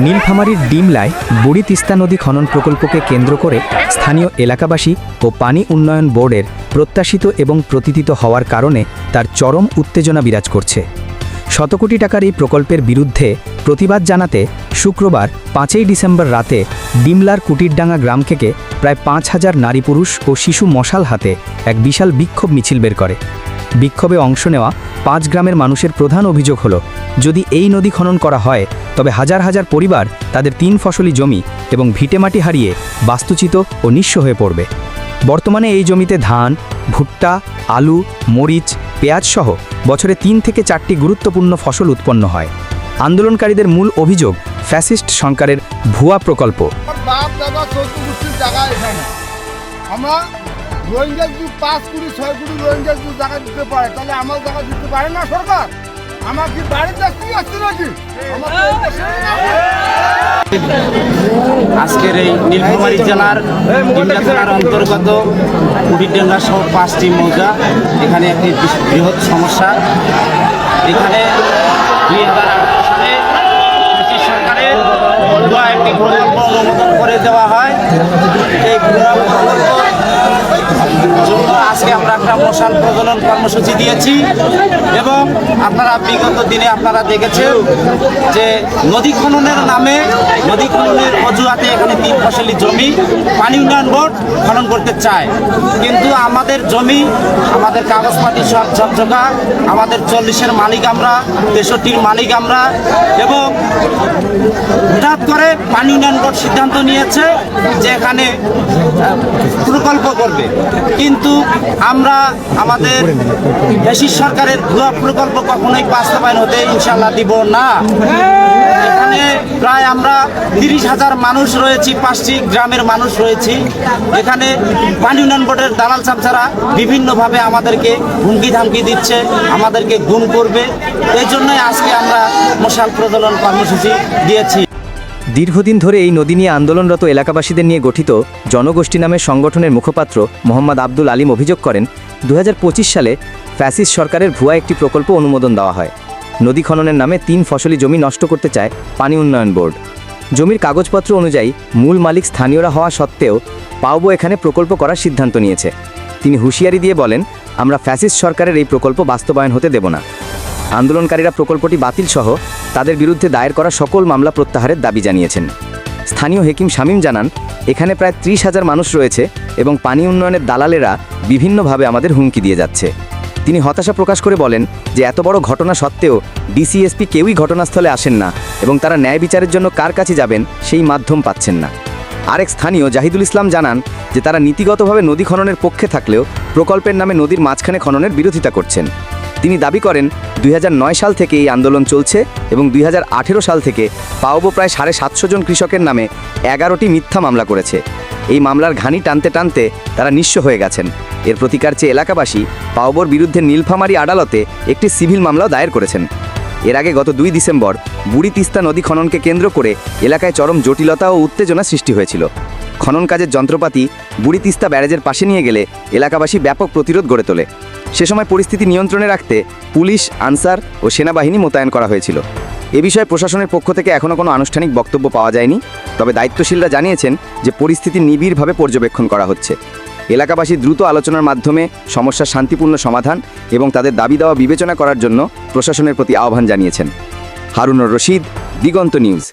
নীলফামারীর ডিমলায় বুড়ি তিস্তা নদী খনন প্রকল্পকে কেন্দ্র করে স্থানীয় এলাকাবাসী ও পানি উন্নয়ন বোর্ডের প্রত্যাশিত এবং প্রতীতিত হওয়ার কারণে তার চরম উত্তেজনা বিরাজ করছে। শতকোটি টাকার এই প্রকল্পের বিরুদ্ধে প্রতিবাদ জানাতে শুক্রবার 5ই ডিসেম্বর রাতে ডিমলার কুটিরডাঙ্গা গ্রাম থেকে প্রায় 5,000 নারী পুরুষ ও শিশু মশাল হাতে এক বিশাল বিক্ষোভ মিছিল বের করে। বিক্ষোভে অংশ নেওয়া 5 গ্রামের মানুষের প্রধান অভিযোগ হল, যদি এই নদী খনন করা হয় তবে হাজার হাজার পরিবার তাদের 3 ফসলি জমি এবং ভিটেমাটি হারিয়ে বাস্তুচ্যুত ও নিঃস্ব হয়ে পড়বে। বর্তমানে এই জমিতে ধান, ভুট্টা, আলু, মরিচ, পেঁয়াজ সহ বছরে 3 থেকে 4টি গুরুত্বপূর্ণ ফসল উৎপন্ন হয়। আন্দোলনকারীদের মূল অভিযোগ ফ্যাসিস্ট সরকারের ভুয়া প্রকল্প। আমরা রোহিঙ্গা যদি 5 কোটি 6 কোটি রোহিঙ্গা যদি জায়গা দিতে পারে তাহলে আমার জায়গা দিতে পারে না সরকার? আমার কি বাড়িতে কি আসছে নাকি? আজকের এই নীলফামারী জেলার ডিমলা থানার অন্তর্গত কুটিরডাঙ্গা সহ 5টি মৌজা, এখানে একটি বৃহৎ সমস্যা। এখানে 2018 সালে ব্রিটিশ সরকারের ভুয়া একটি প্রকল্প অনুমোদন করে দেওয়া হয়। এই ভুয়া প্রকল্প জন্য আজকে আমরা একটা মশাল প্রজ্বলন কর্মসূচি দিয়েছি এবং আপনারা বিগত দিনে আপনারা দেখেছেন যে নদী খননের নামে, নদী খননের অজুহাতে এখানে 3 ফসলি জমি পানি উন্নয়ন বোর্ড খনন করতে চায়। কিন্তু আমাদের জমি, আমাদের কাগজপাতি সব ঝকঝকা, আমাদের 40-এর মালিক আমরা, 63-র মালিক আমরা, এবং হঠাৎ করে পানি উন্নয়ন বোর্ড সিদ্ধান্ত নিয়েছে যে এখানে প্রকল্প করবে। কিন্তু আমরা আমাদের দেশের সরকারের ভুয়া প্রকল্প কখনোই বাস্তবায়ন হতে ইনশাল্লাহ দিব না। এখানে প্রায় আমরা 30,000 মানুষ রয়েছি, 5টি গ্রামের মানুষ রয়েছি। এখানে পানি উন্নয়ন বোর্ডের দালাল চামচারা বিভিন্নভাবে আমাদেরকে হুমকি ধামকি দিচ্ছে, আমাদেরকে গুম করবে। এই জন্যই আজকে আমরা মশাল প্রজ্বলন কর্মসূচি দিয়েছি। দীর্ঘদিন ধরে এই নদী নিয়ে আন্দোলনরত এলাকাবাসীদের নিয়ে গঠিত জনগোষ্ঠী নামের সংগঠনের মুখপাত্র মোহাম্মদ আব্দুল আলিম অভিযোগ করেন, 2025 সালে ফ্যাসিস্ট সরকারের ভুয়া একটি প্রকল্প অনুমোদন দেওয়া হয়। নদী খননের নামে 3 ফসলি জমি নষ্ট করতে চায় পানি উন্নয়ন বোর্ড। জমির কাগজপত্র অনুযায়ী মূল মালিক স্থানীয়রা হওয়া সত্ত্বেও পাওবো এখানে প্রকল্প করার সিদ্ধান্ত নিয়েছে। তিনি হুঁশিয়ারি দিয়ে বলেন, আমরা ফ্যাসিস্ট সরকারের এই প্রকল্প বাস্তবায়ন হতে দেব না। আন্দোলনকারীরা প্রকল্পটি বাতিল সহ তাদের বিরুদ্ধে দায়ের করা সকল মামলা প্রত্যাহারের দাবি জানিয়েছেন। স্থানীয় হেকিম শামীম জানান, এখানে প্রায় 30,000 মানুষ রয়েছে এবং পানি উন্নয়নের দালালেরা বিভিন্নভাবে আমাদের হুমকি দিয়ে যাচ্ছে। তিনি হতাশা প্রকাশ করে বলেন যে এত বড় ঘটনা সত্ত্বেও ডিসিএসপি কেউই ঘটনাস্থলে আসেন না এবং তারা ন্যায় বিচারের জন্য কার কাছে যাবেন সেই মাধ্যম পাচ্ছেন না। আরেক স্থানীয় জাহিদুল ইসলাম জানান যে তারা নীতিগতভাবে নদী খননের পক্ষে থাকলেও প্রকল্পের নামে নদীর মাঝখানে খননের বিরোধিতা করছেন। তিনি দাবি করেন, 2009 সাল থেকে এই আন্দোলন চলছে এবং 2018 সাল থেকে পাওবো প্রায় 750 জন কৃষকের নামে 11টি মিথ্যা মামলা করেছে। এই মামলার ঘানি টানতে টানতে তারা নিঃস্ব হয়ে গেছেন। এর প্রতিকার চেয়ে এলাকাবাসী পাওবোর বিরুদ্ধে নীলফামারী আদালতে একটি সিভিল মামলাও দায়ের করেছেন। এর আগে গত 2 ডিসেম্বর বুড়ি তিস্তা নদী খননকে কেন্দ্র করে এলাকায় চরম জটিলতা ও উত্তেজনা সৃষ্টি হয়েছিল। খনন কাজের যন্ত্রপাতি বুড়ি তিস্তা ব্যারেজের পাশে নিয়ে গেলে এলাকাবাসী ব্যাপক প্রতিরোধ গড়ে তোলে। সে সময় পরিস্থিতি নিয়ন্ত্রণে রাখতে পুলিশ, আনসার ও সেনাবাহিনী মোতায়েন করা হয়েছিল। এ বিষয়ে প্রশাসনের পক্ষ থেকে এখনও কোনো আনুষ্ঠানিক বক্তব্য পাওয়া যায়নি। তবে দায়িত্বশীলরা জানিয়েছেন যে পরিস্থিতি নিবিড়ভাবে পর্যবেক্ষণ করা হচ্ছে। এলাকাবাসী দ্রুত আলোচনার মাধ্যমে সমস্যার শান্তিপূর্ণ সমাধান এবং তাদের দাবি দেওয়া বিবেচনা করার জন্য প্রশাসনের প্রতি আহ্বান জানিয়েছেন। হারুনুর রশিদ, দিগন্ত নিউজ।